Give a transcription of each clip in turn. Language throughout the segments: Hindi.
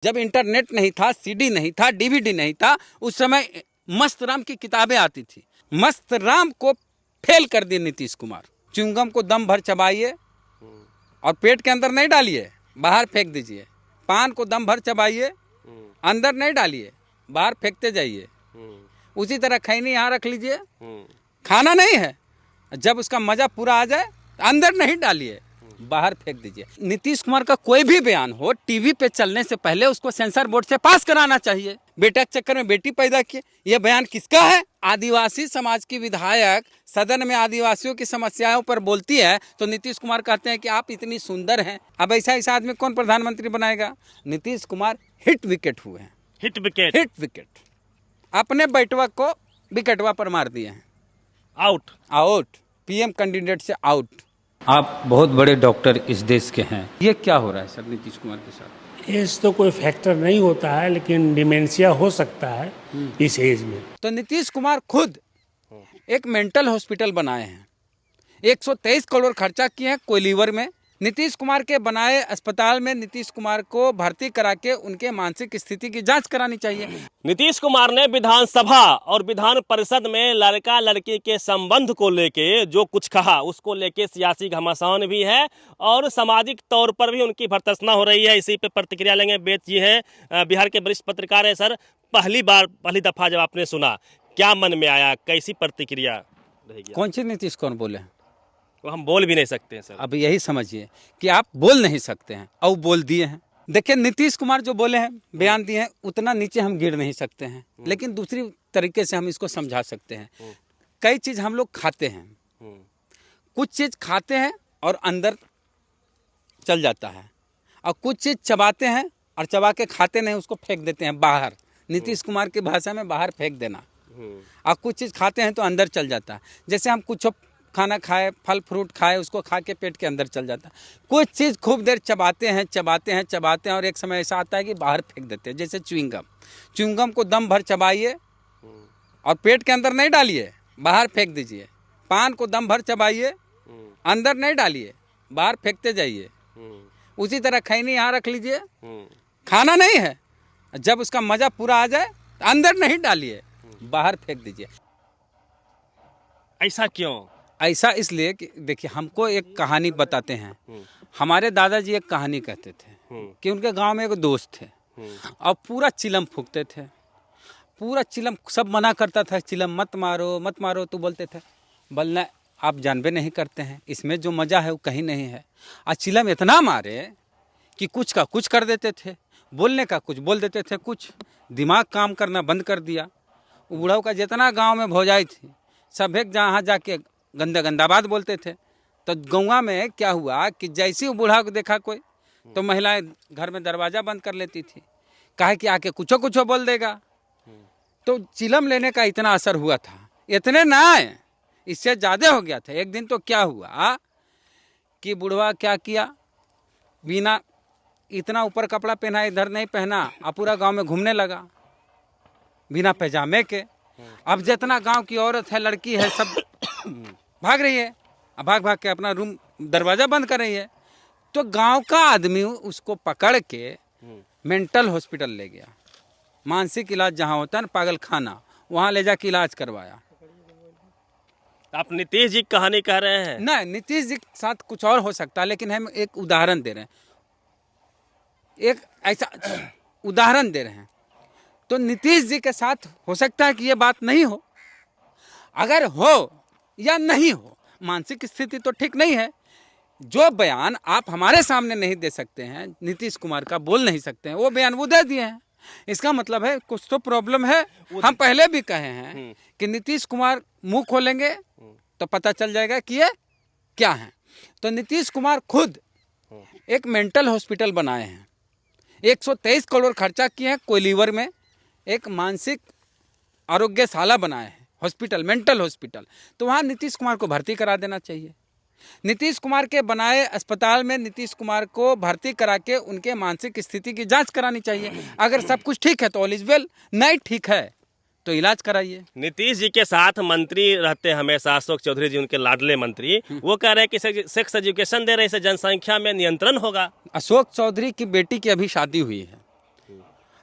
जब इंटरनेट नहीं था, सीडी नहीं था, डीवीडी नहीं था, उस समय मस्त राम की किताबें आती थी। मस्त राम को फेल कर दिए नीतीश कुमार। च्युइंगम को दम भर चबाइए और पेट के अंदर नहीं डालिए, बाहर फेंक दीजिए। पान को दम भर चबाइए, अंदर नहीं डालिए, बाहर फेंकते जाइए। उसी तरह खैनी यहाँ रख लीजिए, खाना नहीं है, जब उसका मजा पूरा आ जाए अंदर नहीं डालिए, बाहर फेंक दीजिए। नीतीश कुमार का कोई भी बयान हो, टीवी पे चलने से पहले उसको सेंसर बोर्ड से पास कराना चाहिए। बेटा के चक्कर में बेटी पैदा किए, यह बयान किसका है? आदिवासी समाज की विधायक सदन में आदिवासियों की समस्याओं पर बोलती है तो नीतीश कुमार कहते हैं कि आप इतनी सुंदर हैं। अब ऐसा आदमी कौन प्रधानमंत्री बनाएगा? नीतीश कुमार हिट विकेट हुए हैं। हिट विकेट अपने बैठवा को विकेटवा पर मार दिए हैं। आउट पीएम कैंडिडेट से आउट। आप बहुत बड़े डॉक्टर इस देश के हैं, ये क्या हो रहा है सर नीतीश कुमार के साथ? एज तो कोई फैक्टर नहीं होता है, लेकिन डिमेंशिया हो सकता है इस एज में। तो नीतीश कुमार खुद एक मेंटल हॉस्पिटल बनाए हैं, 123 करोड़ खर्चा किए हैं कोयलीवर में। नीतीश कुमार के बनाए अस्पताल में नीतीश कुमार को भर्ती करा के उनके मानसिक स्थिति की जांच करानी चाहिए। नीतीश कुमार ने विधानसभा और विधान परिषद में लड़का लड़की के संबंध को लेके जो कुछ कहा, उसको लेके सियासी घमासान भी है और सामाजिक तौर पर भी उनकी भर्त्सना हो रही है। इसी पे प्रतिक्रिया लेंगे। बेद जी हैं, बिहार के वरिष्ठ पत्रकार है। सर, पहली दफा जब आपने सुना, क्या मन में आया, कैसी प्रतिक्रिया रहेगी? कौन सी नीतीश कौन बोले? वो हम बोल भी नहीं सकते हैं सर। अब यही समझिए कि आप बोल नहीं सकते हैं और बोल दिए हैं। देखिए, नीतीश कुमार जो बोले हैं, बयान दिए हैं, उतना नीचे हम गिर नहीं सकते हैं, लेकिन दूसरी तरीके से हम इसको समझा सकते हैं। कई चीज़ हम लोग खाते हैं, कुछ चीज़ खाते हैं और अंदर चल जाता है, और कुछ चीज़ चबाते हैं और चबा के खाते नहीं, उसको फेंक देते हैं बाहर। नीतीश कुमार की भाषा में बाहर फेंक देना। और कुछ चीज़ खाते हैं तो अंदर चल जाता है। जैसे हम कुछ खाना खाए, फल फ्रूट खाए, उसको खा के पेट के अंदर चल जाता है। कुछ चीज़ खूब देर चबाते हैं और एक समय ऐसा आता है कि बाहर फेंक देते हैं। जैसे च्युइंगम को दम भर चबाइए और पेट के अंदर नहीं डालिए, बाहर फेंक दीजिए। पान को दम भर चबाइए, अंदर नहीं डालिए, बाहर फेंकते जाइए। उसी तरह खैनी यहाँ रख लीजिए, खाना नहीं है, जब उसका मजा पूरा आ जाए अंदर नहीं डालिए, बाहर फेंक दीजिए। ऐसा क्यों? ऐसा इसलिए कि देखिए, हमको एक कहानी बताते हैं। हमारे दादाजी एक कहानी कहते थे कि उनके गांव में एक दोस्त थे और पूरा चिलम फूकते थे। पूरा चिलम, सब मना करता था, चिलम मत मारो। तो बोलते थे, बोलना आप जानबे नहीं करते हैं, इसमें जो मज़ा है वो कहीं नहीं है। और चिलम इतना मारे कि कुछ का कुछ कर देते थे, बोलने का कुछ बोल देते थे, कुछ दिमाग काम करना बंद कर दिया। बूढ़ाओं का जितना गाँव में भौजाई थी, सब एक जहाँ जाके गंदा बात बोलते थे। तो गौवा में क्या हुआ कि जैसे ही बूढ़ा को देखा कोई, तो महिलाएं घर में दरवाज़ा बंद कर लेती थी, काहे कि आके कुछ बोल देगा। तो चिलम लेने का इतना असर हुआ था, इतने ना आए, इससे ज़्यादा हो गया था। एक दिन तो क्या हुआ कि बूढ़वा क्या किया, बिना इतना ऊपर कपड़ा पहना, इधर नहीं पहना, और पूरा गाँव में घूमने लगा बिना पैजामे के। अब जितना गांव की औरत है, लड़की है, सब भाग रही है, भाग के अपना रूम दरवाज़ा बंद कर रही है। तो गांव का आदमी उसको पकड़ के मेंटल हॉस्पिटल ले गया। मानसिक इलाज जहां होता है ना, पागल खाना, वहां ले जाके इलाज करवाया। आप नीतीश जी की कहानी कह रहे हैं? नहीं, नीतीश जी के साथ कुछ और हो सकता है, लेकिन हम एक उदाहरण दे रहे हैं, एक ऐसा उदाहरण दे रहे हैं। तो नीतीश जी के साथ हो सकता है कि ये बात नहीं हो। अगर हो या नहीं हो, मानसिक स्थिति तो ठीक नहीं है। जो बयान आप हमारे सामने नहीं दे सकते हैं, नीतीश कुमार का बोल नहीं सकते हैं, वो बयान वो दे दिए हैं। इसका मतलब है कुछ तो प्रॉब्लम है। हम पहले भी कहे हैं कि नीतीश कुमार मुंह खोलेंगे तो पता चल जाएगा कि ये क्या है। तो नीतीश कुमार खुद एक मेंटल हॉस्पिटल बनाए हैं, 123 करोड़ खर्चा किए हैं कोयलीवर में, एक मानसिक आरोग्यशाला बनाए हैं, हॉस्पिटल, मेंटल हॉस्पिटल। तो वहाँ नीतीश कुमार को भर्ती करा देना चाहिए। नीतीश कुमार के बनाए अस्पताल में नीतीश कुमार को भर्ती करा के उनके मानसिक स्थिति की जांच करानी चाहिए। अगर सब कुछ ठीक है तो ऑल इज वेल, नहीं ठीक है तो इलाज कराइए। नीतीश जी के साथ मंत्री रहते हैं हमेशा, अशोक चौधरी जी उनके लाडले मंत्री, वो कह रहे हैं कि सेक्स एजुकेशन दे रहे, इससे जनसंख्या में नियंत्रण होगा। अशोक चौधरी की बेटी की अभी शादी हुई है,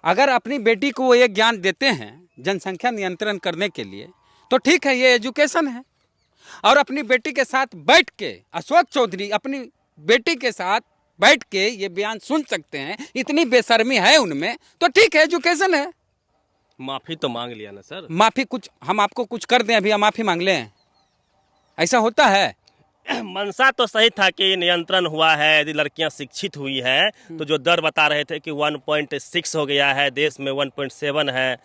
अगर अपनी बेटी को वो ये ज्ञान देते हैं जनसंख्या नियंत्रण करने के लिए तो ठीक है, ये एजुकेशन है। और अपनी बेटी के साथ बैठ के अशोक चौधरी अपनी बेटी के साथ बैठ के ये बयान सुन सकते हैं, इतनी बेशर्मी है उनमें, तो ठीक है, एजुकेशन है। माफी तो मांग लिया ना सर। माफी कुछ हम आपको कुछ कर दें अभी हम माफी मांग लें, ऐसा होता है? मंशा तो सही था कि नियंत्रण हुआ है, यदि लड़कियां शिक्षित हुई है तो जो दर बता रहे थे कि 1.6 हो गया है, देश में 1.7 है,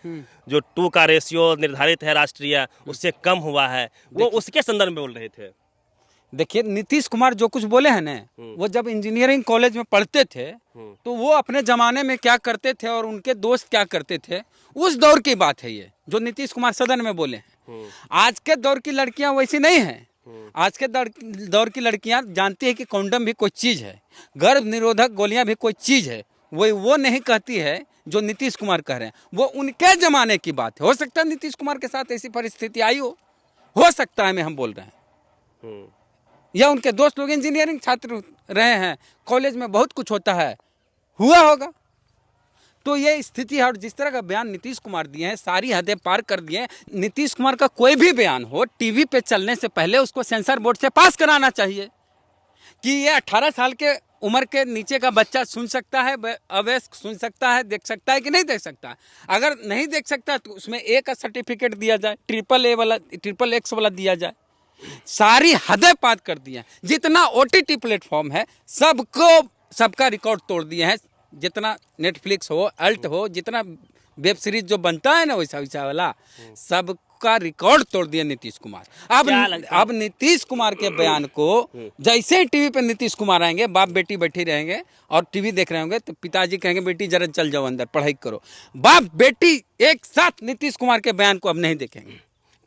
जो 2 का रेशियो निर्धारित है राष्ट्रीय, उससे कम हुआ है, वो उसके संदर्भ में बोल रहे थे। देखिए नीतीश कुमार जो कुछ बोले हैं ना, वो जब इंजीनियरिंग कॉलेज में पढ़ते थे तो वो अपने जमाने में क्या करते थे और उनके दोस्त क्या करते थे, उस दौर की बात है ये जो नीतीश कुमार सदन में बोले हैं। आज के दौर की लड़कियां वैसी नहीं हैं। आज के दौर की लड़कियां जानती है कि कॉन्डम भी कोई चीज़ है, गर्भ निरोधक गोलियां भी कोई चीज़ है। वो नहीं कहती है जो नीतीश कुमार कह रहे हैं, वो उनके ज़माने की बात है। हो सकता है नीतीश कुमार के साथ ऐसी परिस्थिति आई हो सकता है, मैं हम बोल रहे हैं, या उनके दोस्त लोग इंजीनियरिंग छात्र रहे हैं, कॉलेज में बहुत कुछ होता है, हुआ होगा। तो ये स्थिति है। और जिस तरह का बयान नीतीश कुमार दिए हैं, सारी हदें पार कर दिए हैं। नीतीश कुमार का कोई भी बयान हो, टीवी पे चलने से पहले उसको सेंसर बोर्ड से पास कराना चाहिए कि ये 18 साल के उम्र के नीचे का बच्चा सुन सकता है, अवयस्क सुन सकता है, देख सकता है कि नहीं देख सकता। अगर नहीं देख सकता तो उसमें ए का सर्टिफिकेट दिया जाए, ट्रिपल एक्स वाला दिया जाए। सारी हदें पार कर दिए हैं। जितना OTT प्लेटफॉर्म है सबका रिकॉर्ड तोड़ दिए हैं। जितना नेटफ्लिक्स हो, अल्ट हो, जितना वेब सीरीज जो बनता है ना वैसा वाला, सबका रिकॉर्ड तोड़ दिया नीतीश कुमार। अब नीतीश कुमार के बयान को जैसे ही टीवी पे नीतीश कुमार आएंगे, बाप बेटी बैठी रहेंगे और टीवी देख रहे होंगे, तो पिताजी कहेंगे बेटी जरा चल जाओ अंदर पढ़ाई करो। बाप बेटी एक साथ नीतीश कुमार के बयान को अब नहीं देखेंगे।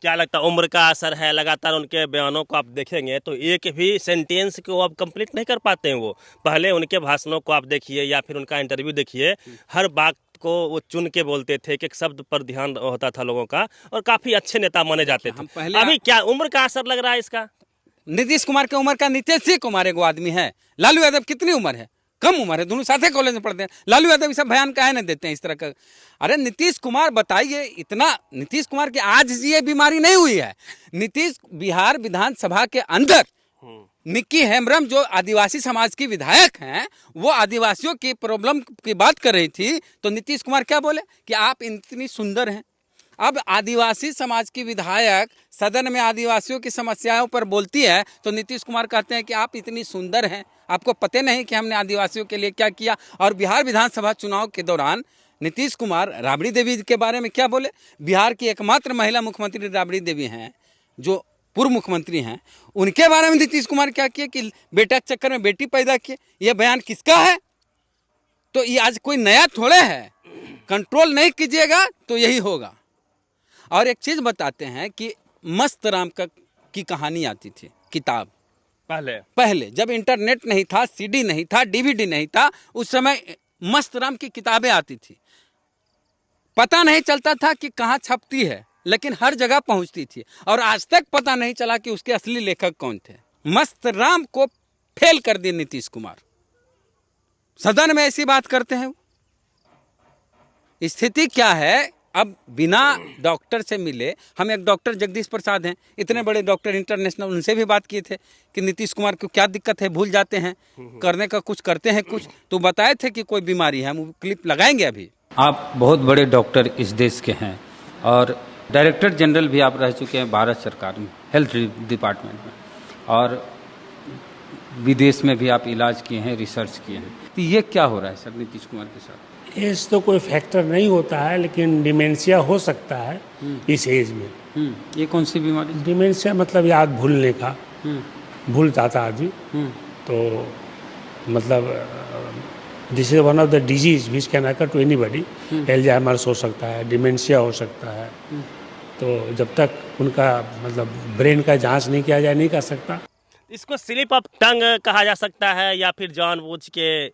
क्या लगता है उम्र का असर है? लगातार उनके बयानों को आप देखेंगे तो एक भी सेंटेंस को आप कंप्लीट नहीं कर पाते हैं। वो पहले उनके भाषणों को आप देखिए या फिर उनका इंटरव्यू देखिए, हर बात को वो चुन के बोलते थे, एक शब्द पर ध्यान होता था लोगों का, और काफी अच्छे नेता माने जाते थे। अभी क्या उम्र का असर लग रहा है इसका? नीतीश कुमार की उम्र का नीतीश कुमार एक आदमी है। लालू यादव कितनी उम्र है? कम उम्र है, दोनों साथ कॉलेज में पढ़ते हैं। लालू यादव सब बयान काहे नहीं देते हैं इस तरह का? अरे नीतीश कुमार बताइए, इतना नीतीश कुमार की आज ये बीमारी नहीं हुई है। नीतीश बिहार विधानसभा के अंदर निक्की हेम्ब्रम जो आदिवासी समाज की विधायक हैं, वो आदिवासियों की प्रॉब्लम की बात कर रही थी, तो नीतीश कुमार क्या बोले कि आप इतनी सुंदर हैं। अब आदिवासी समाज की विधायक सदन में आदिवासियों की समस्याओं पर बोलती है तो नीतीश कुमार कहते हैं कि आप इतनी सुंदर हैं, आपको पता नहीं कि हमने आदिवासियों के लिए क्या किया। और बिहार विधानसभा चुनाव के दौरान नीतीश कुमार राबड़ी देवी के बारे में क्या बोले? बिहार की एकमात्र महिला मुख्यमंत्री राबड़ी देवी हैं, जो पूर्व मुख्यमंत्री हैं। उनके बारे में नीतीश कुमार क्या किए कि बेटा के चक्कर में बेटी पैदा किए। ये बयान किसका है? तो ये आज कोई नया थोड़े है। कंट्रोल नहीं कीजिएगा तो यही होगा। और एक चीज़ बताते हैं कि मस्त राम की कहानी आती थी, किताब पहले जब इंटरनेट नहीं था, CD नहीं था, DVD नहीं था, उस समय मस्त राम की किताबें आती थी। पता नहीं चलता था कि कहाँ छपती है, लेकिन हर जगह पहुंचती थी। और आज तक पता नहीं चला कि उसके असली लेखक कौन थे। मस्त राम को फेल कर दिए नीतीश कुमार। सदन में ऐसी बात करते हैं। स्थिति क्या है? अब बिना डॉक्टर से मिले, हम एक डॉक्टर जगदीश प्रसाद हैं, इतने बड़े डॉक्टर इंटरनेशनल, उनसे भी बात किए थे कि नीतीश कुमार को क्या दिक्कत है, भूल जाते हैं, करने का कुछ करते हैं कुछ, तो बताए थे कि कोई बीमारी है। हम क्लिप लगाएंगे अभी। आप बहुत बड़े डॉक्टर इस देश के हैं और डायरेक्टर जनरल भी आप रह चुके हैं भारत सरकार में, हेल्थ डिपार्टमेंट में, और विदेश में भी आप इलाज किए हैं, रिसर्च किए हैं। तो ये क्या हो रहा है सर नीतीश कुमार के साथ? एज तो कोई फैक्टर नहीं होता है, लेकिन डिमेंशिया हो सकता है इस एज में। ये कौन सी बीमारी? डिमेंशिया मतलब याद भूलने का, भूल जाता आदमी। तो मतलब this is one of the disease which can occur to anybody. Alzheimer's हो सकता है, डिमेंशिया हो सकता है। तो जब तक उनका मतलब ब्रेन का जांच नहीं किया जाए, नहीं कर सकता। इसको स्लिप ऑफ टंग कहा जा सकता है या फिर जानबूझ के,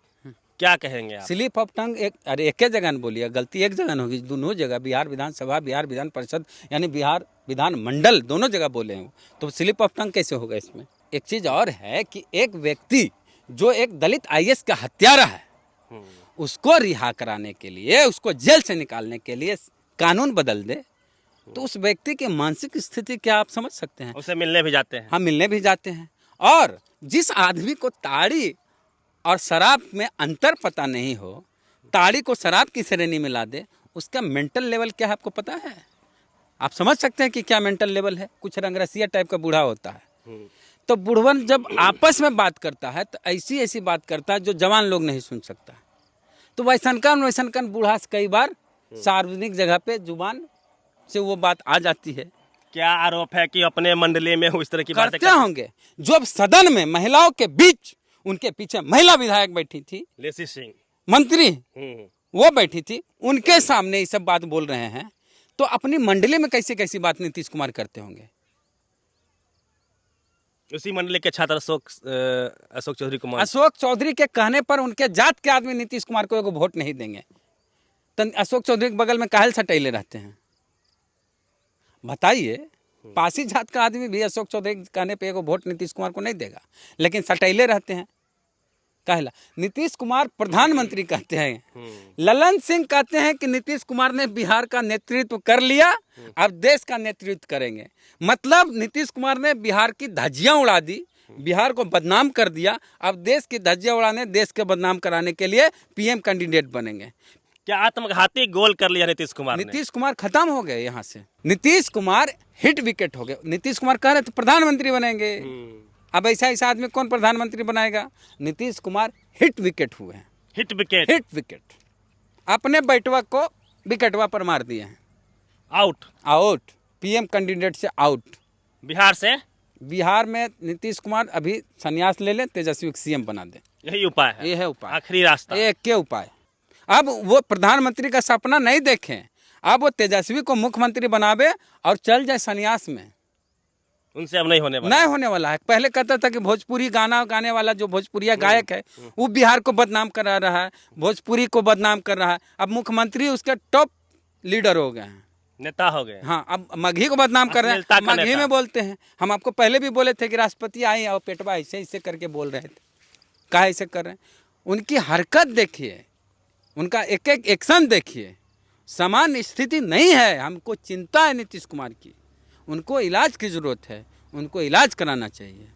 क्या कहेंगे आप? स्लिप ऑफ टंग एक जगह न बोलिए, गलती एक जगह होगी, दोनों जगह, बिहार विधानसभा, बिहार विधान परिषद, यानी बिहार विधान मंडल, दोनों जगह बोले हैं। तो स्लिप ऑफ टंग कैसे होगा इसमें? एक चीज और है कि एक व्यक्ति जो एक दलित IAS का हत्यारा है, उसको रिहा कराने के लिए, उसको जेल से निकालने के लिए कानून बदल दे, तो उस व्यक्ति की मानसिक स्थिति क्या आप समझ सकते हैं। उसे मिलने भी जाते हैं। हम मिलने भी जाते हैं। और जिस आदमी को ताड़ी और शराब में अंतर पता नहीं हो, ताड़ी को शराब की श्रेणी में ला दे, उसका मेंटल लेवल क्या है आपको पता है। आप समझ सकते हैं कि क्या मेंटल लेवल है। कुछ रंगरसिया टाइप का बूढ़ा होता है, तो बुढ़वन जब आपस में बात करता है तो ऐसी ऐसी बात करता है जो जवान लोग नहीं सुन सकता। तो वैसनकन बूढ़ा से कई बार सार्वजनिक जगह पे जुबान से वो बात आ जाती है। क्या आरोप है कि अपने मंडली में इस तरह की बातें करते होंगे। जब सदन में महिलाओं के बीच उनके पीछे महिला विधायक बैठी थी, लेसी सिंह मंत्री वो बैठी थी, उनके सामने ये सब बात बोल रहे हैं, तो अपनी मंडली में कैसी कैसी बात नीतीश कुमार करते होंगे। उसी मंडली के छात्र अशोक चौधरी कुमार, अशोक चौधरी के कहने पर उनके जात के आदमी नीतीश कुमार को एगो वोट नहीं देंगे, तो अशोक चौधरी के बगल में काहे सटैले रहते हैं बताइए। पासी जात का आदमी भी अशोक चौधरी के कहने पे एगो वोट नीतीश कुमार को नहीं देगा, लेकिन सटैले रहते हैं। कहला नीतीश कुमार प्रधानमंत्री कहते हैं, ललन सिंह कहते हैं कि नीतीश कुमार ने बिहार का नेतृत्व कर लिया, अब देश का नेतृत्व करेंगे। मतलब नीतीश कुमार ने बिहार की धज्जियां उड़ा दी, बिहार को बदनाम कर दिया, अब देश की धज्जियां उड़ाने, देश के बदनाम कराने के लिए पीएम कैंडिडेट बनेंगे। क्या आत्मघाती गोल कर लिया नीतीश कुमार ने? नीतीश कुमार खत्म हो गए यहाँ से। नीतीश कुमार हिट विकेट हो गए। नीतीश कुमार कह रहे थे प्रधानमंत्री बनेंगे, अब ऐसा आदमी कौन प्रधानमंत्री बनाएगा। नीतीश कुमार हिट विकेट हुए हैं। हिट विकेट अपने बैठवा को विकेटवा पर मार दिए हैं। आउट पीएम कैंडिडेट से आउट। बिहार में नीतीश कुमार अभी संन्यास ले लें, तेजस्वी को सीएम बना दें, यही उपाय है। ये है उपाय, आखिरी रास्ता, एक के उपाय। अब वो प्रधानमंत्री का सपना नहीं देखें, अब वो तेजस्वी को मुख्यमंत्री बनावे और चल जाए संन्यास में। उनसे अब नहीं होने वाला है। पहले कहता था कि भोजपुरी गाना गाने वाला जो भोजपुरिया गायक है वो बिहार को बदनाम करा रहा है, भोजपुरी को बदनाम कर रहा है। अब मुख्यमंत्री उसके टॉप लीडर हो गए हैं, नेता हो गए। हाँ, अब मगही को बदनाम कर रहे हैं, मगही में बोलते हैं। हम आपको पहले भी बोले थे कि राष्ट्रपति आए और पेटवा ऐसे करके बोल रहे थे, कहा ऐसे कर रहे हैं। उनकी हरकत देखिए, उनका एक एक एक्शन देखिए, समान स्थिति नहीं है। हमको चिंता है नीतीश कुमार की, उनको इलाज की ज़रूरत है, उनको इलाज कराना चाहिए।